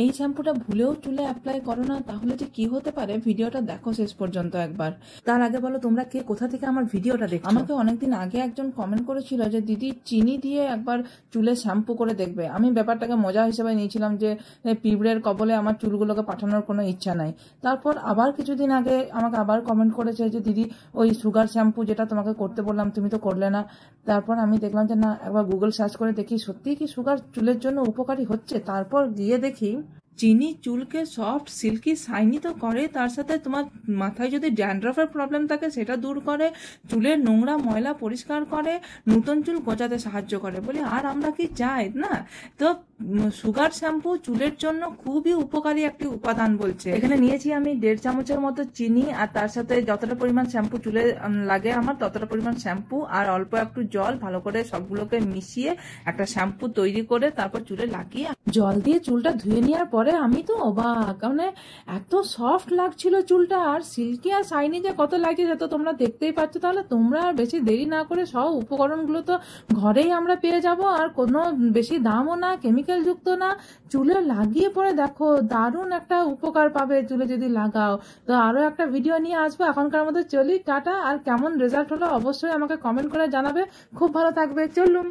এই শ্যাম্পুটা ভুলেও চুলে অ্যাপ্লাই করো না, তাহলে যে কি হতে পারে ভিডিওটা দেখো শেষ পর্যন্ত একবার। তার আগে বলো তোমরা কে কোথা থেকে আমার ভিডিওটা দেখো। আমাকে অনেকদিন আগে একজন কমেন্ট করেছিল যে দিদি চিনি দিয়ে একবার চুলে শ্যাম্পু করে দেখবে। আমি ব্যাপারটাকে মজা হিসেবে নিয়েছিলাম যে পিঁপড়ের কবলে আমার চুলগুলোকে পাঠানোর কোনো ইচ্ছা নাই। তারপর আবার কিছুদিন আগে আমাকে আবার কমেন্ট করেছে যে দিদি ওই সুগার শ্যাম্পু যেটা তোমাকে করতে বললাম তুমি তো করলে না। তারপর আমি দেখলাম যে না, একবার গুগল সার্চ করে দেখি সত্যিই কি সুগার চুলের জন্য উপকারী হচ্ছে। তারপর গিয়ে দেখি চিনি চুলকে সফট সিল্কি শাইনি তো করে, তার সাথে তোমার মাথায় যদি ড্যান্ড্রফের প্রবলেম থাকে সেটা দূর করে, চুলের নোংরা ময়লা পরিষ্কার করে, নতুন চুল গজাতে সাহায্য করে। বলি আর আমরা কি চাই না? তো সুগার শ্যাম্পু চুলের জন্য খুবই উপকারী একটি উপাদান বলছে। এখানে নিয়েছি আমি 1.5 চামচের মতো চিনি, আর তার সাথে যতটা পরিমাণ শ্যাম্পু চুলে লাগে আমার ততটা পরিমাণ শ্যাম্পু আর অল্প একটু জল, ভালো করে সবগুলোকে মিশিয়ে একটা শ্যাম্পু তৈরি করে তারপর চুলে লাগিয়ে জল দিয়ে চুলটা ধুয়ে নেওয়ার পরে আমি তো অবাক, মানে এত সফট লাগছিল চুলটা, আর সিল্কি আর শাইনি যে কত লাগে সে তো তোমরা দেখতেই পাচ্ছ। তাহলে তোমরা আর বেশি দেরি না করে সব উপকরণগুলো তো ঘরেই আমরা পেয়ে যাব, আর কোনো বেশি দামও না, কেমিক্যাল যুক্ত না। চুলে লাগিয়ে পরে দেখো দারুণ একটা উপকার পাবে চুলে যদি লাগাও। তো আরো একটা ভিডিও নিয়ে আসবো, এখনকার মতো চলি, টাটা। আর কেমন রেজাল্ট হলো অবশ্যই আমাকে কমেন্ট করে জানাবে। খুব ভালো থাকবে, চলুন।